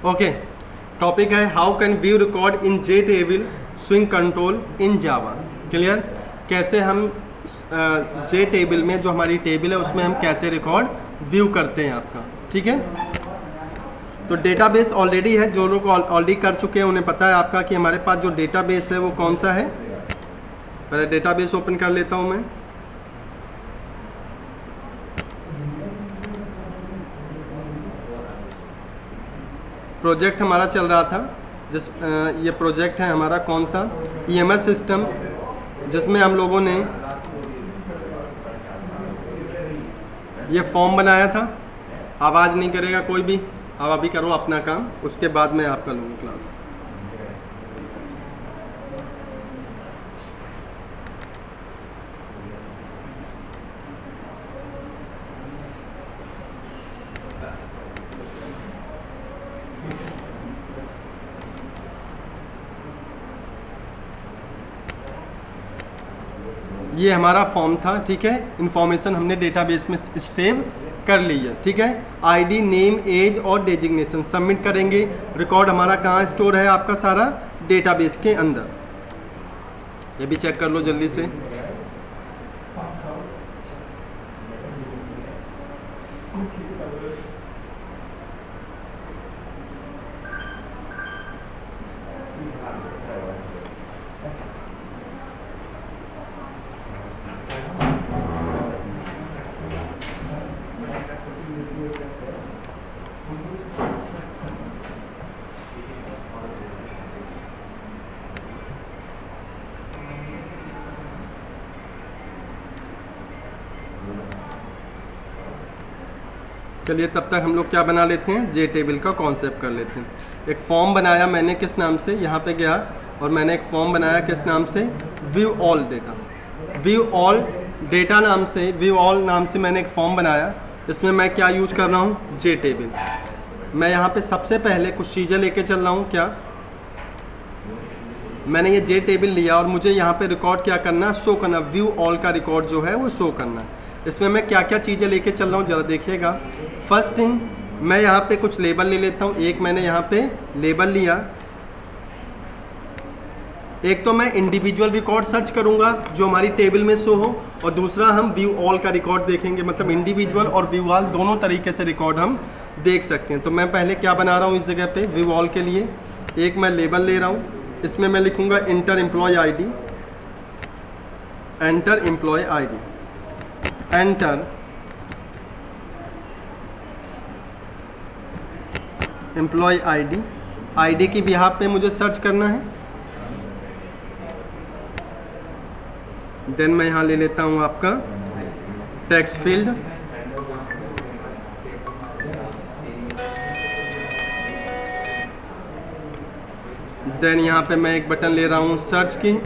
Okay, topic है how can view record in J table swing control in Java. Clear? कैसे हम जे table में जो हमारी टेबल है उसमें हम कैसे रिकॉर्ड व्यू करते हैं आपका। ठीक है, तो डेटाबेस ऑलरेडी है, जो लोग ऑलरेडी कर चुके हैं उन्हें पता है आपका कि हमारे पास जो डेटाबेस है वो कौन सा है। पहले डेटाबेस ओपन कर लेता हूं मैं। प्रोजेक्ट हमारा चल रहा था ये प्रोजेक्ट है हमारा कौन सा, EMS सिस्टम, जिसमें हम लोगों ने ये फॉर्म बनाया था। आवाज़ नहीं करेगा कोई भी, अब अभी करो अपना काम, उसके बाद मैं आपका लूँगी क्लास। ये हमारा फॉर्म था। ठीक है, इंफॉर्मेशन हमने डेटाबेस में सेव कर ली है। ठीक है, आईडी, नेम, एज और डेजिग्नेशन सबमिट करेंगे। रिकॉर्ड हमारा कहाँ स्टोर है आपका, सारा डेटाबेस के अंदर। ये भी चेक कर लो जल्दी से। चलिए तब तक हम लोग क्या बना लेते हैं, जे टेबल का कॉन्सेप्ट कर लेते हैं। एक फॉर्म बनाया मैंने, किस नाम से, यहाँ पे गया और मैंने एक फॉर्म बनाया किस नाम से, view all data. View all data नाम से, व्यू ऑल नाम से मैंने एक फॉर्म बनाया। इसमें मैं क्या यूज कर रहा हूँ, जे टेबल। मैं यहाँ पे सबसे पहले कुछ चीज़ें लेके चल रहा हूँ। क्या मैंने ये जे टेबल लिया और मुझे यहाँ पे रिकॉर्ड क्या करना, शो करना, व्यू ऑल का रिकॉर्ड जो है वो शो करना है। इसमें मैं क्या क्या चीज़ें लेके चल रहा हूँ ज़रा देखिएगा। फर्स्ट थिंग, मैं यहाँ पे कुछ लेबल ले लेता हूँ। एक मैंने यहाँ पे लेबल लिया। एक तो मैं इंडिविजुअल रिकॉर्ड सर्च करूँगा जो हमारी टेबल में शो हो, और दूसरा हम व्यू ऑल का रिकॉर्ड देखेंगे। मतलब इंडिविजुअल और व्यू ऑल दोनों तरीके से रिकॉर्ड हम देख सकते हैं। तो मैं पहले क्या बना रहा हूँ इस जगह पे, व्यू ऑल के लिए एक मैं लेबल ले रहा हूँ। इसमें मैं लिखूँगा enter employ ID, enter employ ID, enter employ ID की बिहाफ पे मुझे सर्च करना है। देन मैं यहाँ ले लेता हूँ आपका टेक्स्ट फील्ड, देन यहाँ पे मैं एक बटन ले रहा हूँ सर्च की।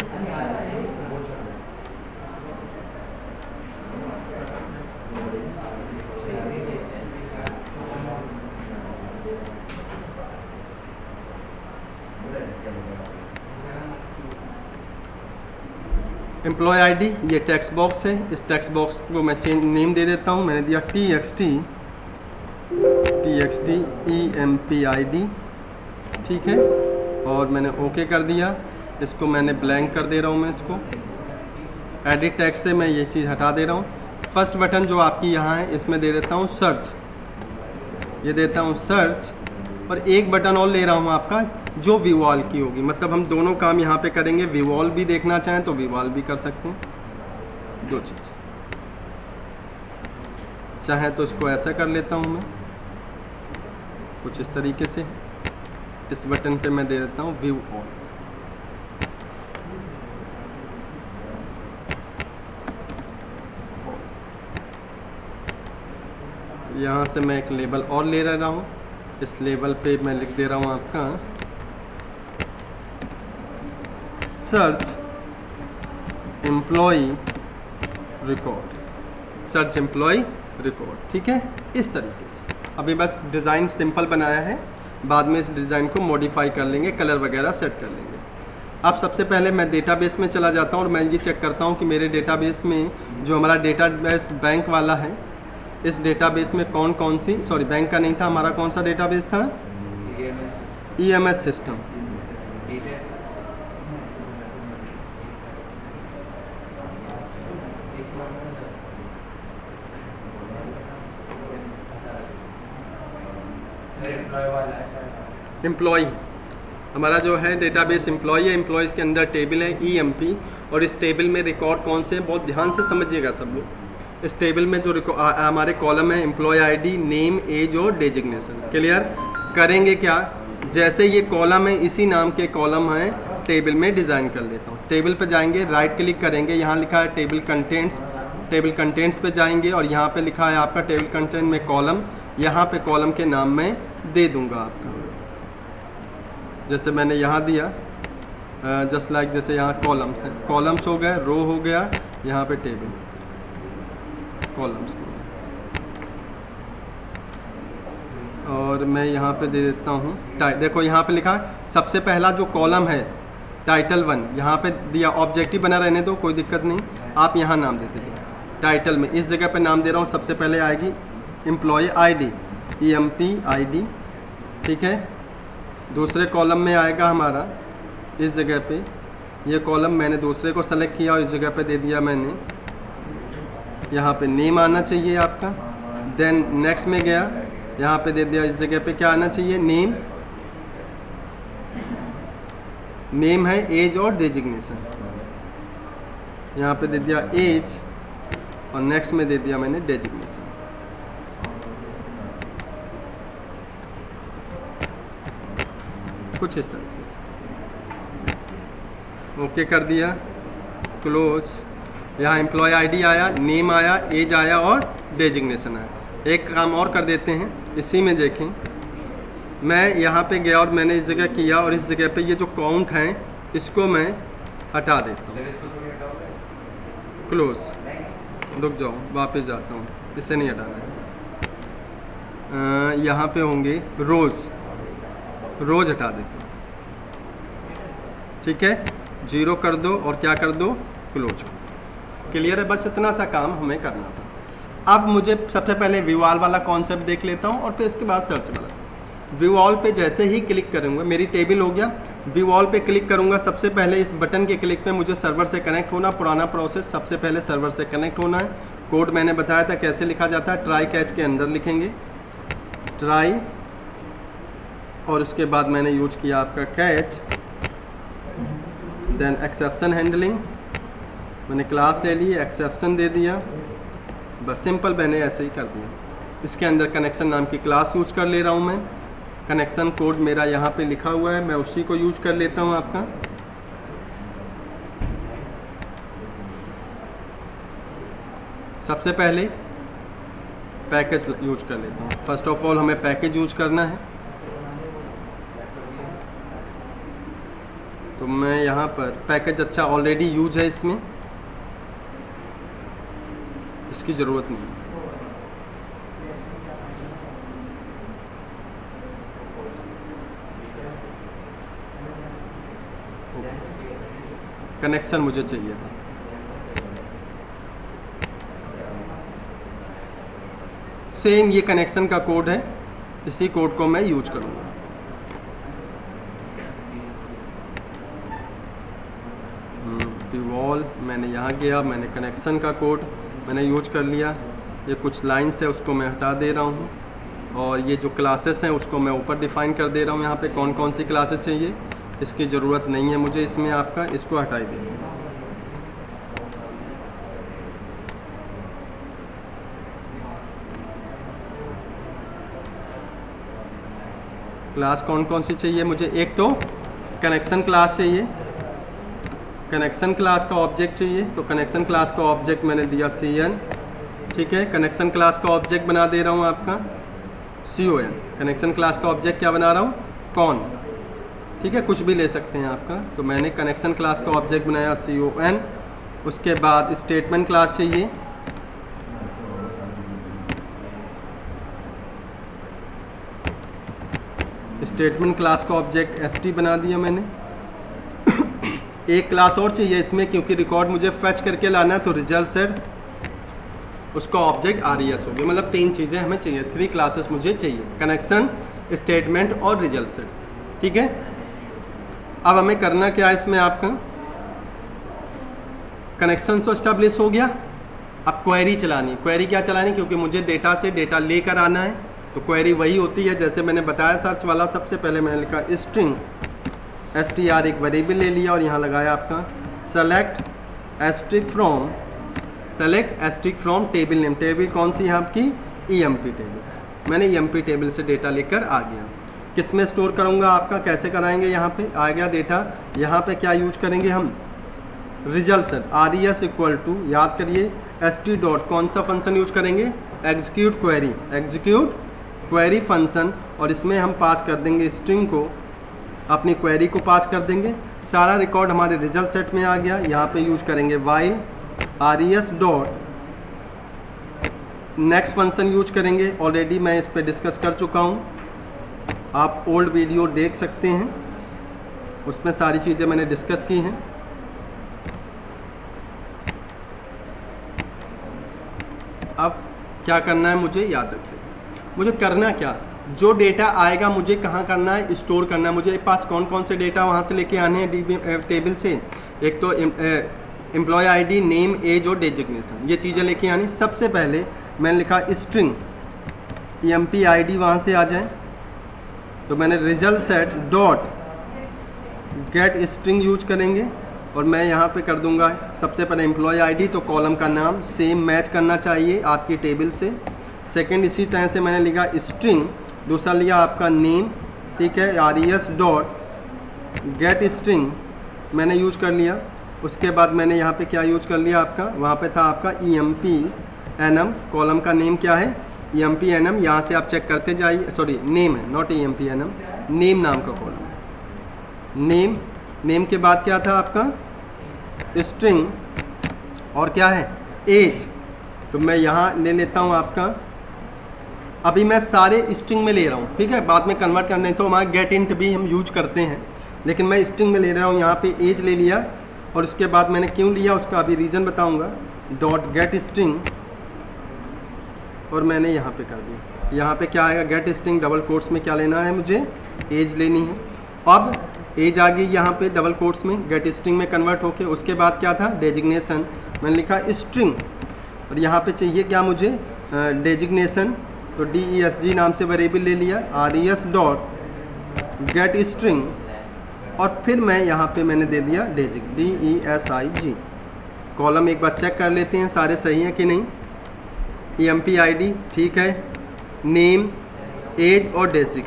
एम्प्लॉय ID, ये टेक्स्ट बॉक्स है। इस टेक्स्ट बॉक्स को मैं चेंज नेम दे देता हूँ। मैंने दिया TXT EMPID। ठीक है, और मैंने ओके कर दिया। इसको मैंने ब्लैंक कर दे रहा हूँ। मैं इसको एडिट टेक्स्ट से मैं ये चीज़ हटा दे रहा हूँ। फर्स्ट बटन जो आपकी यहाँ है इसमें दे देता हूँ सर्च, ये देता हूँ सर्च, और एक बटन और ले रहा हूँ आपका जो व्यू ऑल की होगी। मतलब हम दोनों काम यहाँ पे करेंगे। व्यू ऑल भी देखना चाहें तो व्यू ऑल भी कर सकते हैं, दो चीज़। चाहे तो इसको ऐसा कर लेता हूँ मैं कुछ इस तरीके से। इस बटन पे मैं दे देता हूँ व्यू ऑल। यहाँ से मैं एक लेबल और ले रहा हूँ। इस लेबल पे मैं लिख दे रहा हूँ आपका search employ record, search employ record. ठीक है, इस तरीके से। अभी बस डिज़ाइन सिंपल बनाया है, बाद में इस डिज़ाइन को मॉडिफाई कर लेंगे, कलर वगैरह सेट कर लेंगे। अब सबसे पहले मैं डेटाबेस में चला जाता हूँ और मैं ये चेक करता हूँ कि मेरे डेटाबेस में जो हमारा डेटाबेस बैंक वाला है, इस डेटाबेस में कौन कौन सी, सॉरी बैंक का नहीं था, हमारा कौन सा डेटाबेस था, EMS सिस्टम। एम्प्लॉय हमारा जो है डेटाबेस एम्प्लॉय है, एम्प्लॉयज़ के अंदर टेबल है EMP, और इस टेबल में रिकॉर्ड कौन से हैं बहुत ध्यान से समझिएगा सब लोग। इस टेबल में जो हमारे कॉलम है एम्प्लॉय ID, नेम, एज और डेजिग्नेशन। क्लियर? करेंगे क्या, जैसे ये कॉलम है इसी नाम के कॉलम है टेबल में डिज़ाइन कर लेता हूँ। टेबल पे जाएंगे, राइट क्लिक करेंगे, यहाँ लिखा है टेबल कंटेंट्स, टेबल कंटेंट्स पे जाएंगे और यहाँ पे लिखा है आपका टेबल कंटेंट में कॉलम, यहाँ पे कॉलम के नाम में दे दूंगा आपका, जैसे मैंने यहाँ दिया जस्ट लाइक जैसे यहाँ कॉलम्स हैं, कॉलम्स हो गए, रो हो गया, यहाँ पे टेबल कॉलम्स, और मैं यहाँ पे दे देता हूँ देखो यहाँ पे लिखा सबसे पहला जो कॉलम है टाइटल 1, यहाँ पे दिया, ऑब्जेक्टिव बना रहने दो, कोई दिक्कत नहीं, आप यहाँ नाम दे दीजिए टाइटल में। इस जगह पे नाम दे रहा हूँ, सबसे पहले आएगी एम्प्लॉय ID, EMP ID, ठीक है। दूसरे कॉलम में आएगा हमारा इस जगह पे, ये कॉलम मैंने दूसरे को सेलेक्ट किया और इस जगह पे दे दिया मैंने, यहाँ पे नेम आना चाहिए आपका। देन नेक्स्ट में गया, यहाँ पे दे दिया, इस जगह पे क्या आना चाहिए, नेम, नेम है, एज और डेजिग्नेशन, यहाँ पे दे दिया एज और नेक्स्ट में दे दिया मैंने डेजिग्नेशन। कुछ इस तरीके से ओके कर दिया, क्लोज। यहाँ एम्प्लॉय ID आया, नेम आया, एज आया और डेजिग्नेशन आया। एक काम और कर देते हैं, इसी में देखें, मैं यहाँ पे गया और मैंने इस जगह किया और इस जगह पे ये जो काउंट है इसको मैं हटा देता हूँ, क्लोज। रुक जाओ, वापस जाता हूँ, इसे नहीं हटाना है। यहाँ पे होंगे रोज़, रोज़ हटा देता हूँ, ठीक है, 0 कर दो और क्या कर दो, क्लोज। क्लियर है? बस इतना सा काम हमें करना था। अब मुझे सबसे पहले व्यू ऑल वाला कॉन्सेप्ट देख लेता हूँ और फिर इसके बाद सर्च वाला। व्यू ऑल पे जैसे ही क्लिक करूँगा, मेरी टेबल हो गया, व्यू ऑल पे क्लिक करूँगा, सबसे पहले इस बटन के क्लिक पे मुझे सर्वर से कनेक्ट होना, पुराना प्रोसेस, सबसे पहले सर्वर से कनेक्ट होना है। कोड मैंने बताया था कैसे लिखा जाता है, ट्राई कैच के अंदर लिखेंगे ट्राई, और उसके बाद मैंने यूज किया आपका कैच, देन एक्सेप्शन हैंडलिंग, मैंने क्लास ले ली, एक्सेप्शन दे दिया, बस सिंपल मैंने ऐसे ही कर दिया। इसके अंदर कनेक्शन नाम की क्लास यूज कर ले रहा हूँ मैं, कनेक्शन कोड मेरा यहाँ पे लिखा हुआ है, मैं उसी को यूज कर लेता हूँ आपका। सबसे पहले पैकेज यूज कर लेता हूँ। फर्स्ट ऑफ ऑल हमें पैकेज यूज करना है, तो मैं यहाँ पर पैकेज अच्छा ऑलरेडी यूज है, इसमें इसकी ज़रूरत नहीं है। कनेक्शन मुझे चाहिए था, सेम ये कनेक्शन का कोड है, इसी कोड को मैं यूज करूँगा। वॉल मैंने यहाँ गया, मैंने कनेक्शन का कोड मैंने यूज कर लिया, ये कुछ लाइन्स है उसको मैं हटा दे रहा हूँ, और ये जो क्लासेस हैं उसको मैं ऊपर डिफ़ाइन कर दे रहा हूँ। यहाँ पे कौन कौन सी क्लासेस चाहिए, इसकी ज़रूरत नहीं है मुझे इसमें, आपका इसको हटाई देंगे। क्लास कौन कौन सी चाहिए मुझे, एक तो कनेक्शन क्लास चाहिए, कनेक्शन क्लास का ऑब्जेक्ट चाहिए, तो कनेक्शन क्लास का ऑब्जेक्ट मैंने दिया CN, ठीक है। कनेक्शन क्लास का ऑब्जेक्ट बना दे रहा हूँ आपका CON, कनेक्शन क्लास का ऑब्जेक्ट क्या बना रहा हूँ, कौन, ठीक है, कुछ भी ले सकते हैं आपका। तो मैंने कनेक्शन क्लास का ऑब्जेक्ट बनाया CON। उसके बाद स्टेटमेंट क्लास चाहिए, स्टेटमेंट क्लास का ऑब्जेक्ट ST बना दिया मैंने। एक क्लास और चाहिए इसमें, क्योंकि रिकॉर्ड मुझे फैच करके लाना है, तो रिजल्ट सेट, उसका ऑब्जेक्ट RES हो गया। मतलब 3 चीज़ें हमें चाहिए, 3 क्लासेस मुझे चाहिए, कनेक्शन, स्टेटमेंट और रिजल्ट सेट। ठीक है। अब हमें करना क्या है, इसमें आपका कनेक्शन तो स्टैब्लिश हो गया। अब क्वेरी चलानी, क्वेरी क्या चलानी, क्योंकि मुझे डेटा से डेटा लेकर आना है, तो क्वेरी वही होती है जैसे मैंने बताया सर्च वाला। सबसे पहले मैंने लिखा स्ट्रिंग str, एक वेरिएबल ले लिया और यहाँ लगाया आपका select asterisk from table name. Table कौन सी है आपकी, emp टेबल से। मैंने emp टेबल से डेटा लेकर आ गया। किस में स्टोर करूँगा आपका, कैसे कराएंगे, यहाँ पे आ गया डेटा। यहाँ पे क्या यूज करेंगे हम, result set res equal to, याद करिए st डॉट, कौन सा फंक्शन यूज करेंगे, एग्जीक्यूट क्वेरी फंक्शन, और इसमें हम पास कर देंगे स्ट्रिंग को, अपनी क्वेरी को पास कर देंगे। सारा रिकॉर्ड हमारे रिजल्ट सेट में आ गया। यहाँ पे यूज करेंगे while res dot, next function use करेंगे। ऑलरेडी मैं इस पर डिस्कस कर चुका हूँ, आप ओल्ड वीडियो देख सकते हैं, उसमें सारी चीज़ें मैंने डिस्कस की हैं। अब क्या करना है मुझे, याद रखिए मुझे करना क्या, जो डेटा आएगा मुझे कहाँ करना है, स्टोर करना है। मुझे पास कौन कौन से डेटा वहाँ से लेके आने हैं टेबल से, एक तो एम्प्लॉय आईडी, नेम, एज और डेजिग्नेशन, ये चीज़ें लेके आनी। सबसे पहले मैंने लिखा स्ट्रिंग emp id वहाँ से आ जाए, तो मैंने result set dot gate string use करेंगे, और मैं यहाँ पे कर दूंगा सबसे पहले एम्प्लॉय आईडी, तो कॉलम का नाम सेम मैच करना चाहिए आपकी टेबल से। सेकंड इसी तरह से मैंने लिखा स्ट्रिंग, दूसरा लिया आपका नेम, ठीक है, res डॉट गेट स्ट्रिंग मैंने यूज कर लिया। उसके बाद मैंने यहाँ पे क्या यूज कर लिया, आपका वहाँ पे था आपका emp num, कॉलम का नेम क्या है, emp num, यहाँ से आप चेक करते जाइए, सॉरी नेम है, नॉट emp num, नेम नाम का कॉलम, नेम के बाद क्या था आपका स्ट्रिंग, और क्या है एज, तो मैं यहाँ ले लेता हूँ आपका, अभी मैं सारे स्ट्रिंग में ले रहा हूँ, ठीक है, बाद में कन्वर्ट करने तो हमारा गेट इंट भी हम यूज करते हैं, लेकिन मैं स्ट्रिंग में ले रहा हूँ। यहाँ पे एज ले लिया, और उसके बाद मैंने क्यों लिया उसका अभी रीज़न बताऊँगा, डॉट गेट स्ट्रिंग, और मैंने यहाँ पे कर दिया। यहाँ पे क्या आएगा, गेट स्ट्रिंग डबल कोट्स में क्या लेना है, मुझे एज लेनी है। अब एज आ गई यहाँ पे डबल कोट्स में, गेट स्ट्रिंग में कन्वर्ट होके। उसके बाद क्या था, डेजिग्नेशन, मैंने लिखा स्ट्रिंग, और यहाँ पे चाहिए क्या मुझे, डेजिग्नेशन, तो DESG नाम से वेरिएबल ले लिया, res डॉट गेट स्ट्रिंग, और फिर मैं यहाँ पे मैंने दे दिया DESIG। कॉलम एक बार चेक कर लेते हैं सारे सही हैं कि नहीं, emp id ठीक है, नेम, एज और DESIG,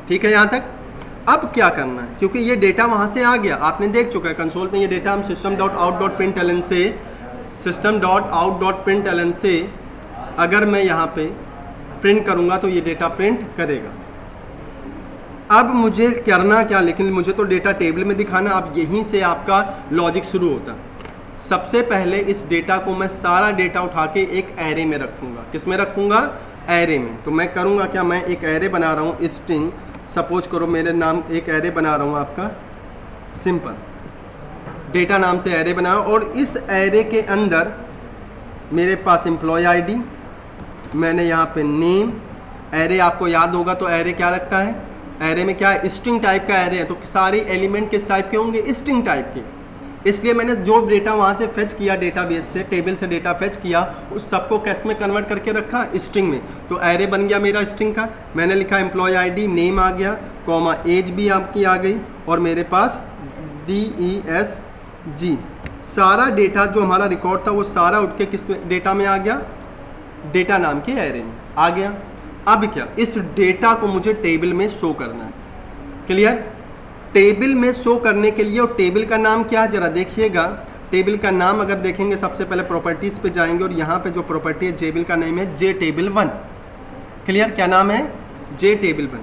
ठीक है यहाँ तक। अब क्या करना है, क्योंकि ये डेटा वहाँ से आ गया, आपने देख चुका है कंसोल में, ये डेटा हम system.out.println से अगर मैं यहाँ पे प्रिंट करूँगा तो ये डेटा प्रिंट करेगा। अब मुझे करना क्या, लेकिन मुझे तो डेटा टेबल में दिखाना। अब यहीं से आपका लॉजिक शुरू होता है। सबसे पहले इस डेटा को मैं सारा डेटा उठा के एक एरे में रखूँगा। किस में रखूँगा, एरे में। तो मैं करूँगा क्या, मैं एक एरे बना रहा हूँ स्ट्रिंग, सपोज करो मेरे नाम एक एरे बना रहा हूँ आपका सिंपल डेटा नाम से एरे बनाया, और इस एरे के अंदर मेरे पास एम्प्लॉय आईडी, मैंने यहाँ पे नेम, एरे आपको याद होगा तो एरे क्या रखता है, एरे में क्या है, स्ट्रिंग टाइप का एरे है, तो सारे एलिमेंट किस टाइप के होंगे, स्ट्रिंग टाइप के। इसलिए मैंने जो डेटा वहाँ से फेच किया, डेटाबेस से, टेबल से डेटा फेच किया, उस सबको कैसे में कन्वर्ट करके रखा, स्ट्रिंग में। तो एरे बन गया मेरा स्ट्रिंग का। मैंने लिखा एम्प्लॉय आईडी, नेम आ गया, कॉमा एज भी आपकी आ गई, और मेरे पास DESG। सारा डेटा जो हमारा रिकॉर्ड था वो सारा उठ के किस डेटा में आ गया, डेटा नाम के एरे में आ गया। अब क्या, इस डेटा को मुझे टेबल में शो करना है। क्लियर, टेबल में शो करने के लिए, और टेबल का नाम क्या है जरा देखिएगा। टेबल का नाम अगर देखेंगे, सबसे पहले प्रॉपर्टीज पे जाएंगे, और यहाँ पे जो प्रॉपर्टी है टेबल का नेम है JTable1। क्लियर, क्या नाम है, JTable1।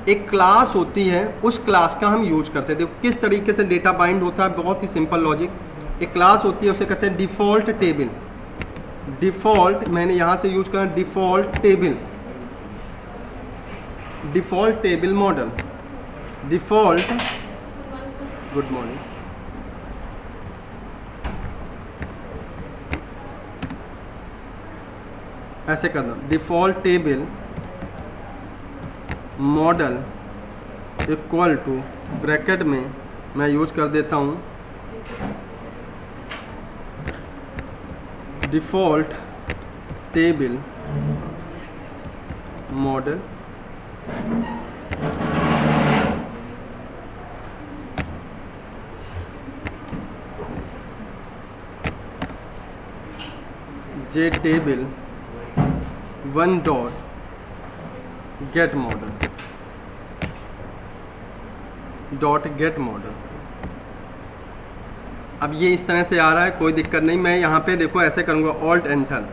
एक क्लास होती है, उस क्लास का हम यूज करते हैं। देखो किस तरीके से डेटा बाइंड होता है, बहुत ही सिंपल लॉजिक। एक क्लास होती है, उसे कहते हैं डिफॉल्ट टेबल। डिफॉल्ट मैंने यहाँ से यूज करा, default table model, default, good morning, ऐसे करना, default table model equal to bracket में मैं यूज कर देता हूँ डिफ़ॉल्ट टेबल मॉडल जे टेबल 1 डॉट गेट मॉडल। अब ये इस तरह से आ रहा है, कोई दिक्कत नहीं। मैं यहाँ पे देखो ऐसे करूँगा ऑल्ट एंटर।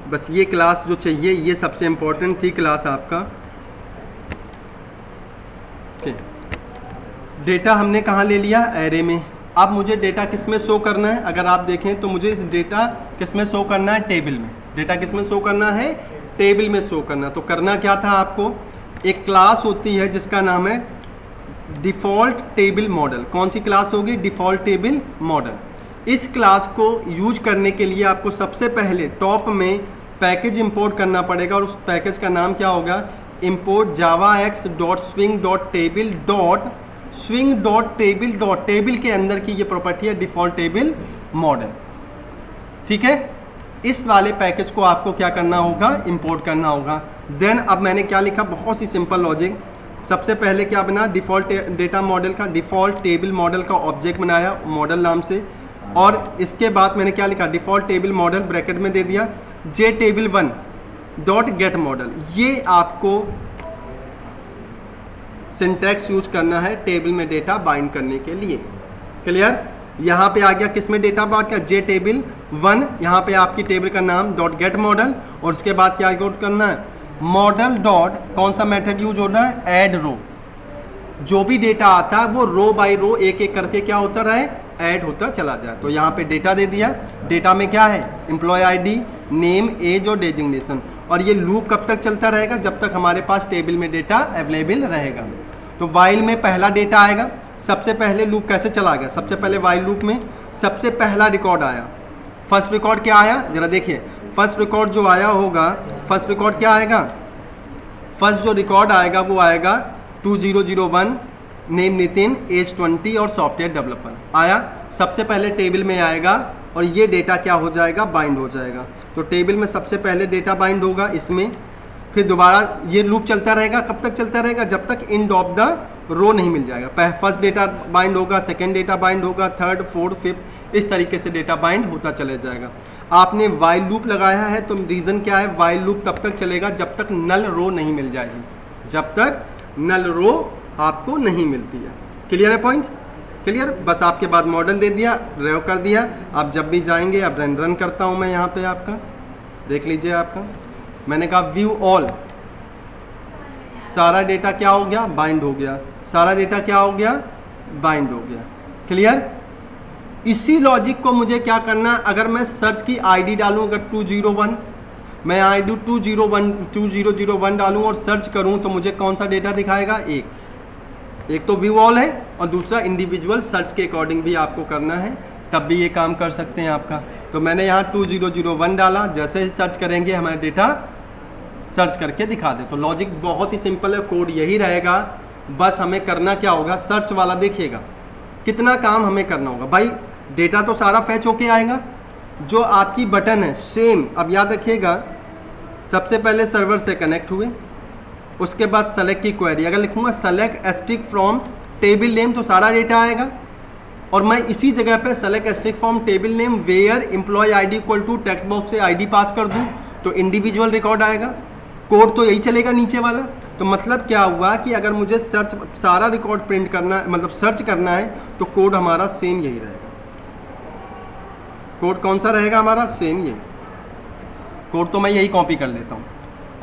बस ये क्लास जो चाहिए, ये सबसे इम्पोर्टेंट थी क्लास आपका। ओके, डेटा हमने कहाँ ले लिया? एरे में। अब मुझे डेटा किस में शो करना है? अगर आप देखें तो मुझे इस डेटा किस में शो करना है? टेबल में। डेटा किस में शो करना है? टेबल में शो करना। तो करना क्या था आपको? एक क्लास होती है जिसका नाम है डिफ़ॉल्ट टेबल मॉडल। कौन सी क्लास होगी? Default table model. इस क्लास को यूज करने के लिए आपको सबसे पहले टॉप में पैकेज इंपोर्ट करना पड़ेगा, और उस पैकेज का नाम क्या होगा? Import javax.swing.table. टेबल के अंदर की ये प्रॉपर्टी है डिफ़ॉल्ट टेबल मॉडल। ठीक है, इस वाले पैकेज को आपको क्या करना होगा? इंपोर्ट करना होगा। देन अब मैंने क्या लिखा? बहुत ही सिंपल लॉजिक। सबसे पहले क्या बना? डिफ़ॉल्ट डेटा मॉडल का, डिफ़ॉल्ट टेबल मॉडल का ऑब्जेक्ट बनाया मॉडल नाम से, और इसके बाद मैंने क्या लिखा? डिफ़ॉल्ट टेबल मॉडल ब्रैकेट में दे दिया जे टेबल 1 डॉट गेट मॉडल। ये आपको सिंटैक्स यूज करना है टेबल में डेटा बाइंड करने के लिए। क्लियर? यहाँ पे आ गया किस में डेटा बाइंड का? जे टेबल 1। यहाँ पे आपकी टेबल का नाम डॉट गेट मॉडल, और उसके बाद क्या यूज करना है? मॉडल डॉट, कौन सा मेथड यूज हो रहा है? ऐड रो। जो भी डेटा आता है वो रो बाय रो एक एक करके क्या होता रहे? ऐड होता चला जाए। तो यहाँ पे डेटा दे दिया। डेटा में क्या है? एम्प्लॉय आईडी, नेम, एज और डेजिग्नेशन। और ये लूप कब तक चलता रहेगा? जब तक हमारे पास टेबल में डेटा अवेलेबल रहेगा। तो वाइल में पहला डेटा आएगा। सबसे पहले लूप कैसे चला गया? सबसे पहले वाइल लूप में सबसे पहला रिकॉर्ड आया। फर्स्ट रिकॉर्ड क्या आया? जरा देखिए, फर्स्ट रिकॉर्ड जो आया होगा, फर्स्ट रिकॉर्ड क्या आएगा? फर्स्ट जो रिकॉर्ड आएगा वो आएगा 2001, नेम नितिन, एज 20 और सॉफ्टवेयर डेवलपर आया। सबसे पहले टेबल में आएगा और ये डेटा क्या हो जाएगा? बाइंड हो जाएगा। तो टेबल में सबसे पहले डेटा बाइंड होगा इसमें, फिर दोबारा ये लूप चलता रहेगा। कब तक चलता रहेगा? जब तक एंड ऑफ द रो नहीं मिल जाएगा। फर्स्ट डेटा बाइंड होगा, सेकेंड डेटा बाइंड होगा, थर्ड, फोर्थ, फिफ्थ, इस तरीके से डेटा बाइंड होता चले जाएगा। आपने वाइल लूप लगाया है तो रीज़न क्या है? वाइल लूप तब तक चलेगा जब तक नल रो नहीं मिल जाएगी, जब तक नल रो आपको नहीं मिलती है। क्लियर है पॉइंट? क्लियर? बस आपके बाद मॉडल दे दिया, रेव कर दिया। आप जब भी जाएंगे, अब रन करता हूँ मैं यहाँ पे, आपका देख लीजिए। आपका मैंने कहा व्यू ऑल, सारा डेटा क्या हो गया? बाइंड हो गया। सारा डेटा क्या हो गया? बाइंड हो गया। क्लियर? इसी लॉजिक को मुझे क्या करना? अगर मैं सर्च की आईडी डालूं, अगर 201, मैं आईडी 2001 डालूं और सर्च करूं तो मुझे कौन सा डेटा दिखाएगा? एक तो व्यू ऑल है, और दूसरा इंडिविजुअल सर्च के अकॉर्डिंग भी आपको करना है, तब भी ये काम कर सकते हैं आपका। तो मैंने यहाँ 2001 डाला, जैसे ही सर्च करेंगे हमारा डेटा सर्च करके दिखा दे। तो लॉजिक बहुत ही सिंपल है, कोड यही रहेगा। बस हमें करना क्या होगा? सर्च वाला देखिएगा कितना काम हमें करना होगा। भाई डेटा तो सारा फैच होके आएगा, जो आपकी बटन है सेम। अब याद रखिएगा, सबसे पहले सर्वर से कनेक्ट हुए, उसके बाद सेलेक्ट की क्वेरी। अगर लिखूंगा select asterisk from table name तो सारा डेटा आएगा, और मैं इसी जगह पे select asterisk from table name where employ ID equal to text box से आईडी पास कर दूं तो इंडिविजुअल रिकॉर्ड आएगा। कोड तो यही चलेगा नीचे वाला। तो मतलब क्या हुआ कि अगर मुझे सर्च सारा रिकॉर्ड प्रिंट करना, मतलब सर्च करना है, तो कोड हमारा सेम यही रहेगा। कोड कौन सा रहेगा हमारा? सेम ये कोड। तो मैं यही कॉपी कर लेता हूँ,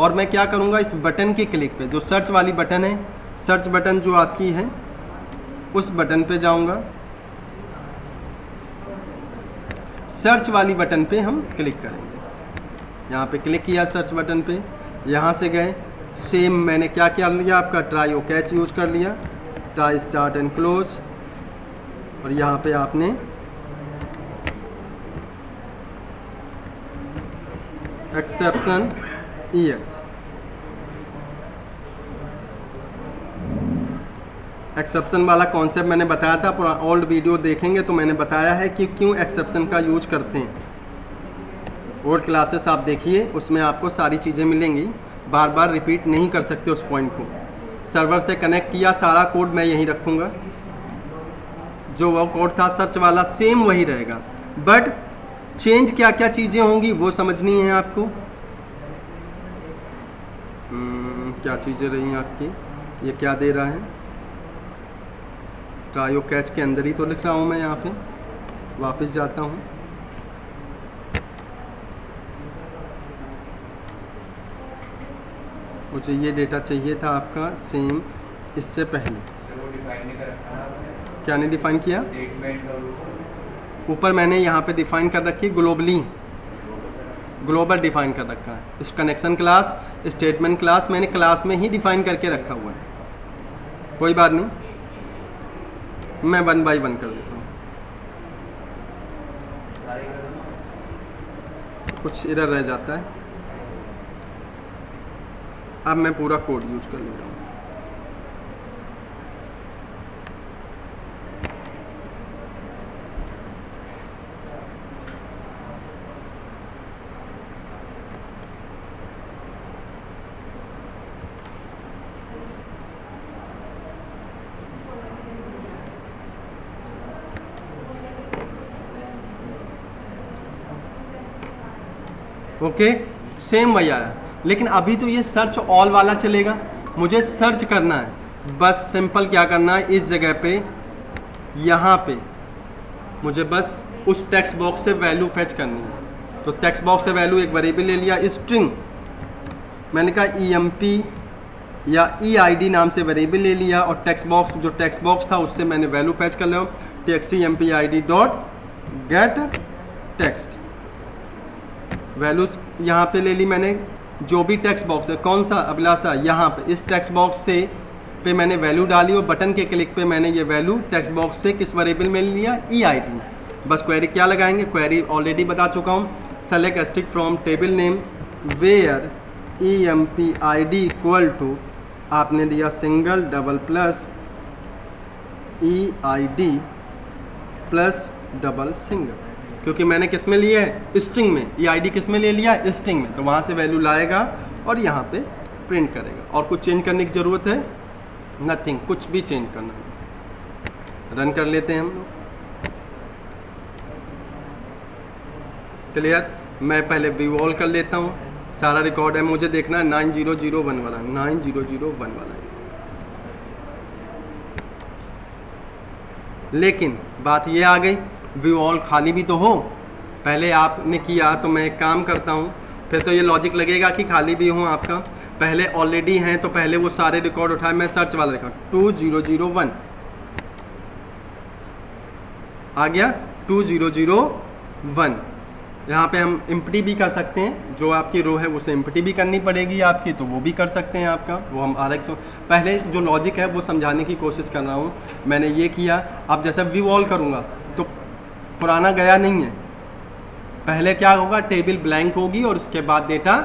और मैं क्या करूँगा? इस बटन के क्लिक पे, जो सर्च वाली बटन है, सर्च बटन जो आपकी है, उस बटन पे जाऊँगा। सर्च वाली बटन पे हम क्लिक करेंगे। यहाँ पे क्लिक किया सर्च बटन पे, यहाँ से गए, सेम मैंने क्या क्या लिया? आपका ट्राई और कैच यूज कर लिया, ट्राई स्टार्ट एंड क्लोज, और यहाँ पे आपने एक्सेप्शन EX, एक्सेप्शन वाला कॉन्सेप्ट मैंने बताया था, पूरा ओल्ड वीडियो देखेंगे तो मैंने बताया है कि क्यों एक्सेप्शन का यूज करते हैं। ओल्ड क्लासेस आप देखिए, उसमें आपको सारी चीज़ें मिलेंगी, बार बार रिपीट नहीं कर सकते उस पॉइंट को। सर्वर से कनेक्ट किया, सारा कोड मैं यहीं रखूँगा, जो वो कोड था सर्च वाला सेम वही रहेगा, बट चेंज क्या क्या चीज़ें होंगी वो समझनी है आपको। क्या चीज़ें रही आपकी, ये क्या दे रहा है, ट्रायो कैच के अंदर ही तो लिख रहा हूँ मैं, यहाँ पे वापस जाता हूँ। मुझे ये डेटा चाहिए था आपका सेम इससे पहले, क्या नहीं डिफाइन किया, ऊपर मैंने यहाँ पे डिफाइन कर रखी ग्लोबली, ग्लोबल डिफाइन कर रखा है। इस कनेक्शन क्लास, स्टेटमेंट क्लास मैंने क्लास में ही डिफाइन करके रखा हुआ है। कोई बात नहीं, मैं 1 बाय 1 कर देता हूँ। कुछ एरर रह जाता है। अब मैं पूरा कोड यूज कर ले रहा हूँ। ओके, सेम वही आया, लेकिन अभी तो ये सर्च ऑल वाला चलेगा। मुझे सर्च करना है, बस सिंपल क्या करना है, इस जगह पे यहाँ पे मुझे बस उस टेक्स्ट बॉक्स से वैल्यू फेच करनी है। तो टेक्स्ट बॉक्स से वैल्यू एक वेरिएबल ले लिया, स्ट्रिंग, मैंने कहा EMP या EID नाम से वेरिएबल ले लिया, और टेक्स्ट बॉक्स जो टेक्स्ट बॉक्स था उससे मैंने वैल्यू फेच कर लिया, TXT dot gate text, values यहाँ पे ले ली मैंने। जो भी टेक्स्ट बॉक्स है, कौन सा अभिलाषा, यहाँ पे इस टेक्स्ट बॉक्स से पे मैंने वैल्यू डाली, और बटन के क्लिक पे मैंने ये वैल्यू टेक्स्ट बॉक्स से किस वेरिएबल में लिया, EID। बस क्वेरी क्या लगाएंगे, क्वेरी ऑलरेडी बता चुका हूँ, select stick from table name where EMP ID equal to, आपने दिया single double plus EID plus double single, क्योंकि मैंने किस में लिया है, स्ट्रिंग में, EID किस में ले लिया, स्ट्रिंग में, तो वहाँ से वैल्यू लाएगा और यहाँ पे प्रिंट करेगा। और कुछ चेंज करने की ज़रूरत है, नथिंग, कुछ भी चेंज करना। रन कर लेते हैं हम लोग। क्लियर, मैं पहले व्यू ऑल कर लेता हूँ, सारा रिकॉर्ड है, मुझे देखना है 9001 वाला, 9001 वाला। लेकिन बात ये आ गई, व्यू ऑल खाली भी तो हो, पहले आपने किया तो मैं एक काम करता हूँ, फिर तो ये लॉजिक लगेगा कि खाली भी हो आपका, पहले ऑलरेडी हैं तो पहले वो सारे रिकॉर्ड उठाए, मैं सर्च वाला रिकॉर्ड 2001 आ गया, 2001। यहाँ पे हम एम्प्टी भी कर सकते हैं, जो आपकी रो है उसे एम्प्टी भी करनी पड़ेगी आपकी, तो वो भी कर सकते हैं आपका, वो हम RX पहले जो लॉजिक है वो समझाने की कोशिश कर रहा हूँ। मैंने ये किया, अब जैसे व्यू ऑल करूँगा तो पुराना गया नहीं है, पहले क्या होगा, टेबल ब्लैंक होगी और उसके बाद डेटा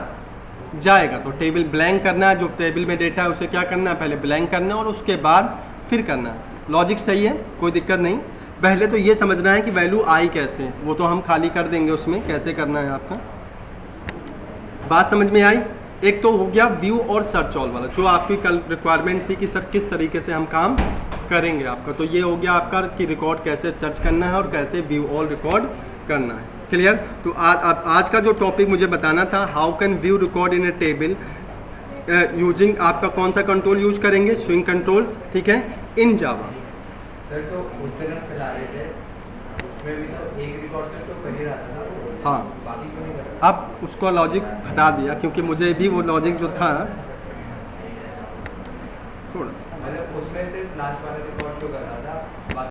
जाएगा। तो टेबल ब्लैंक करना है, जो टेबल में डेटा है उसे क्या करना है, पहले ब्लैंक करना है और उसके बाद फिर करना है। लॉजिक सही है, कोई दिक्कत नहीं। पहले तो ये समझना है कि वैल्यू आई कैसे, वो तो हम खाली कर देंगे, उसमें कैसे करना है आपका, बात समझ में आई। एक तो हो गया व्यू और सर्च ऑल वाला, जो आपकी कल रिक्वायरमेंट थी कि सर किस तरीके से हम काम करेंगे आपका, तो ये हो गया आपका कि रिकॉर्ड कैसे सर्च करना है और कैसे व्यू ऑल रिकॉर्ड करना है। क्लियर, तो आज का जो टॉपिक मुझे बताना था, how can view record in A table using, आपका कौन सा कंट्रोल यूज करेंगे, स्विंग कंट्रोल्स, ठीक है, इन जावा। सर तो उस दिन हम चला रहे थे, उसमें भी तो एक रिकॉर्ड तो शो कर ही रहा था ना, हाँ, बाकी क्यों नहीं कर रहा? अब उसको लॉजिक हटा दिया, क्योंकि मुझे भी वो लॉजिक जो था थोड़ा सा, मैंने उसमें सिर्फ लास्ट वाला रिकॉर्ड शो कर रहा था,